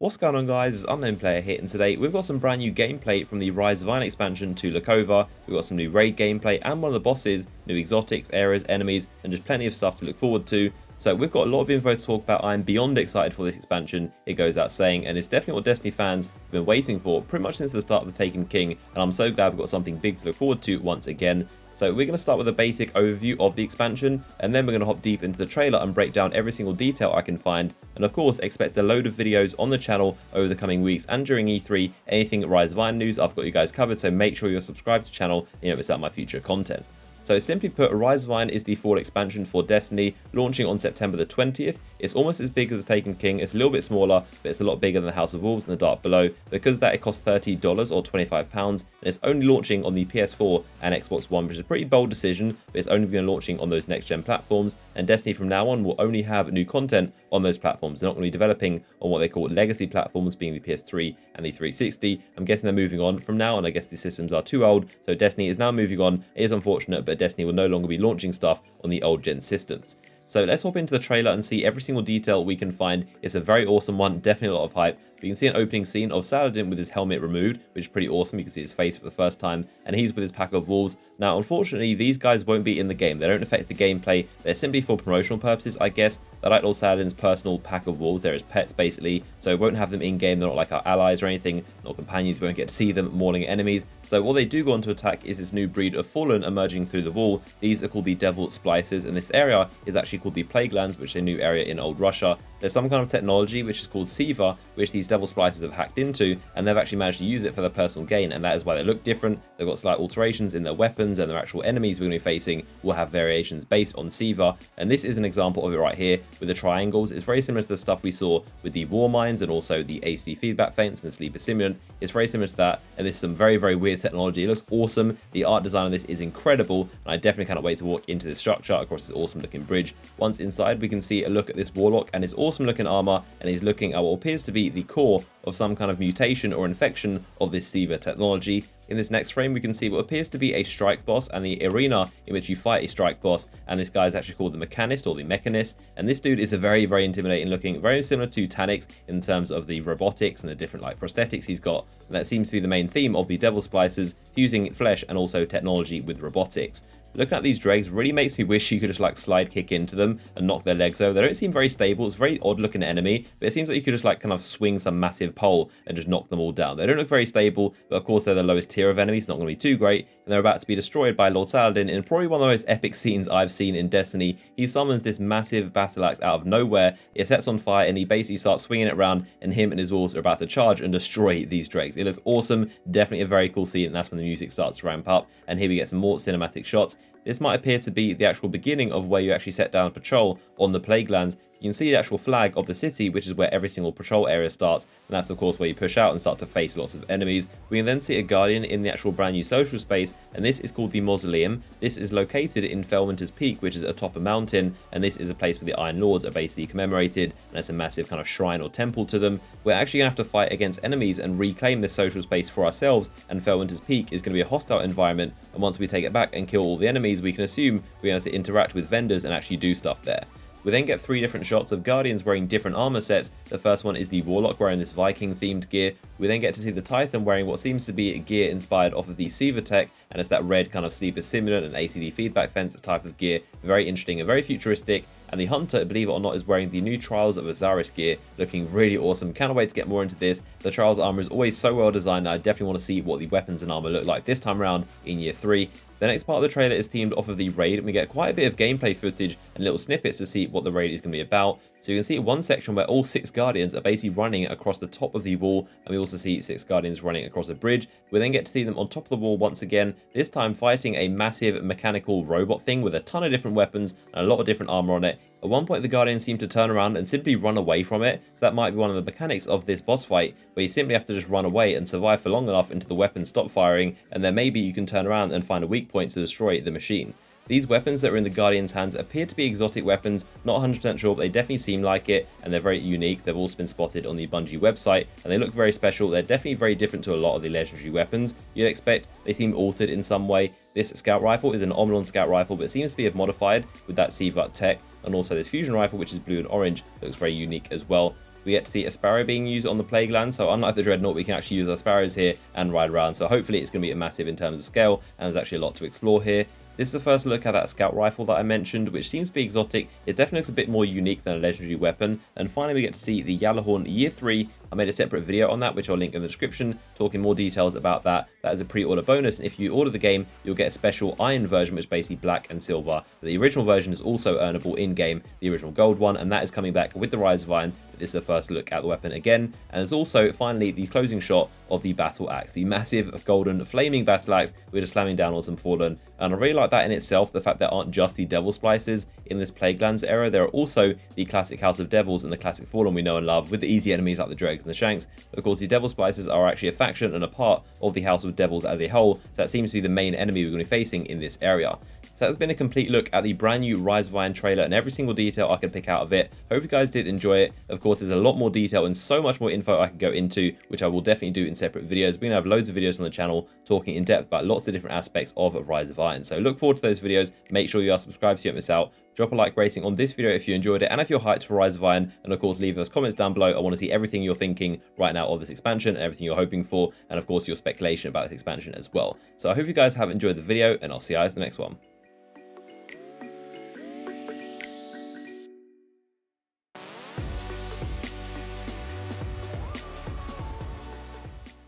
What's going on, guys? It's Unknown Player here, and today we've got some brand new gameplay from the Rise of Iron expansion to Lakova. We've got some new raid gameplay and one of the bosses, new exotics, areas, enemies, and just plenty of stuff to look forward to. So we've got a lot of info to talk about. I'm beyond excited for this expansion, it goes out saying, and it's definitely what Destiny fans have been waiting for pretty much since the start of the Taken King, and I'm so glad we've got something big to look forward to once again. So we're going to start with a basic overview of the expansion, and then we're going to hop deep into the trailer and break down every single detail I can find. And of course, expect a load of videos on the channel over the coming weeks and during E3. Anything Rise of Iron news, I've got you guys covered, so make sure you're subscribed to the channel and you don't miss out my future content. So simply put, Rise of Iron is the fall expansion for Destiny, launching on September the 20th. It's almost as big as the Taken King. It's a little bit smaller, but it's a lot bigger than the House of Wolves and the Dark Below. Because of that, it costs $30 or £25, and it's only launching on the PS4 and Xbox One, which is a pretty bold decision, but it's only going to be launching on those next-gen platforms, and Destiny from now on will only have new content on those platforms. They're not going to be developing on what they call legacy platforms, being the PS3 and the 360. I'm guessing they're moving on from now, and I guess the systems are too old, so Destiny is now moving on. It is unfortunate, but Destiny will no longer be launching stuff on the old gen systems. So let's hop into the trailer and see every single detail we can find. It's a very awesome one, definitely a lot of hype. We can see an opening scene of Saladin with his helmet removed, which is pretty awesome. You can see his face for the first time, and he's with his pack of wolves. Now, unfortunately, these guys won't be in the game. They don't affect the gameplay. They're simply for promotional purposes, I guess. They're like Lord Saladin's personal pack of wolves. They're his pets, basically, so won't have them in-game. They're not like our allies or anything, not companions. We won't get to see them mauling enemies. So what they do go on to attack is this new breed of Fallen emerging through the wall. These are called the Devil Splices, and this area is actually called the Plague Lands, which is a new area in Old Russia. There's some kind of technology which is called Siva, which these Devil Splices have hacked into, and they've actually managed to use it for their personal gain, and that is why they look different. They've got slight alterations in their weapons, and their actual enemies we're going to be facing will have variations based on Siva, and this is an example of it right here with the triangles. It's very similar to the stuff we saw with the War Mines and also the HD feedback feints and the Sleeper Simulant. It's very similar to that, and this is some very, very weird technology. It looks awesome. The art design of this is incredible, and I definitely cannot wait to walk into this structure across this awesome looking bridge. Once inside, we can see a look at this Warlock and his awesome looking armor, and he's looking at what appears to be the core of some kind of mutation or infection of this Siva technology. In this next frame, we can see what appears to be a strike boss and the arena in which you fight a strike boss, and this guy is actually called the Mechanist or the Mechanist, and this dude is a very, very intimidating looking, very similar to Tanix in terms of the robotics and the different like prosthetics he's got, and that seems to be the main theme of the Devil Splicers, fusing flesh and also technology with robotics. Looking at these dregs really makes me wish you could just like slide kick into them and knock their legs over. They don't seem very stable. It's a very odd looking enemy, but it seems like you could just like kind of swing some massive pole and just knock them all down. They don't look very stable, but of course they're the lowest tier of enemies, not going to be too great, and they're about to be destroyed by Lord Saladin in probably one of the most epic scenes I've seen in Destiny. He summons this massive battle axe out of nowhere, it sets on fire, and he basically starts swinging it around, and him and his wolves are about to charge and destroy these dregs. It looks awesome, definitely a very cool scene, and that's when the music starts to ramp up, and here we get some more cinematic shots. This might appear to be the actual beginning of where you actually set down a patrol on the Plague Lands. You can see the actual flag of the city, which is where every single patrol area starts, and that's of course where you push out and start to face lots of enemies. We can then see a guardian in the actual brand new social space, and this is called the Mausoleum. This is located in Felwinter's Peak, which is atop a mountain, and this is a place where the Iron Lords are basically commemorated, and it's a massive kind of shrine or temple to them. We're actually going to have to fight against enemies and reclaim this social space for ourselves, and Felwinter's Peak is going to be a hostile environment, and once we take it back and kill all the enemies, we can assume we're going to interact with vendors and actually do stuff there. We then get 3 different shots of Guardians wearing different armor sets. The first one is the Warlock wearing this Viking themed gear. We then get to see the Titan wearing what seems to be gear inspired off of the Siva tech, and it's that red kind of Sleeper Simulant and ACD feedback fence type of gear. Very interesting and very futuristic. And the Hunter, believe it or not, is wearing the new Trials of Osiris gear, looking really awesome. Cannot wait to get more into this. The Trials armor is always so well designed, I definitely want to see what the weapons and armor look like this time around in Year 3. The next part of the trailer is themed off of the raid, and we get quite a bit of gameplay footage and little snippets to see what the raid is going to be about. So you can see one section where all 6 Guardians are basically running across the top of the wall, and we also see 6 Guardians running across a bridge. We then get to see them on top of the wall once again, this time fighting a massive mechanical robot thing with a ton of different weapons and a lot of different armor on it. At one point, the Guardians seem to turn around and simply run away from it, so that might be one of the mechanics of this boss fight, where you simply have to just run away and survive for long enough until the weapons stop firing, and then maybe you can turn around and find a weak point to destroy the machine. These weapons that are in the Guardians' hands appear to be exotic weapons, not 100% sure, but they definitely seem like it, and they're very unique. They've also been spotted on the Bungie website, and they look very special. They're definitely very different to a lot of the legendary weapons you'd expect. They seem altered in some way. This scout rifle is an Omlon scout rifle, but it seems to be modified with that Siva tech, and also this fusion rifle, which is blue and orange, looks very unique as well. We get to see a sparrow being used on the Plague Land, so unlike the Dreadnought, we can actually use our sparrows here and ride around. So hopefully it's going to be massive in terms of scale, and there's actually a lot to explore here. This is the first look at that scout rifle that I mentioned, which seems to be exotic. It definitely looks a bit more unique than a legendary weapon. And finally, we get to see the Yalahorn Year 3. I made a separate video on that, which I'll link in the description, talking more details about that. That is a pre-order bonus, and if you order the game, you'll get a special iron version, which is basically black and silver. The original version is also earnable in-game, the original gold one, and that is coming back with the Rise of Iron. This is the first look at the weapon again, and there's also finally the closing shot of the battle axe, the massive golden flaming battle axe. We're just slamming down on some fallen, and I really like that in itself, the fact there aren't just the devil splices in this Plaguelands era. There are also the classic House of Devils and the classic Fallen we know and love, with the easy enemies like the dregs and the shanks. Of course, the devil splices are actually a faction and a part of the House of Devils as a whole, so that seems to be the main enemy we're going to be facing in this area. So that's been a complete look at the brand new Rise of Iron trailer and every single detail I could pick out of it. Hope you guys did enjoy it. Of course, there's a lot more detail and so much more info I can go into, which I will definitely do in separate videos. We're going to have loads of videos on the channel talking in depth about lots of different aspects of Rise of Iron. So look forward to those videos. Make sure you are subscribed so you don't miss out. Drop a like rating on this video if you enjoyed it and if you're hyped for Rise of Iron, and of course leave those comments down below. I want to see everything you're thinking right now of this expansion and everything you're hoping for, and of course your speculation about this expansion as well. So I hope you guys have enjoyed the video, and I'll see you guys in the next one.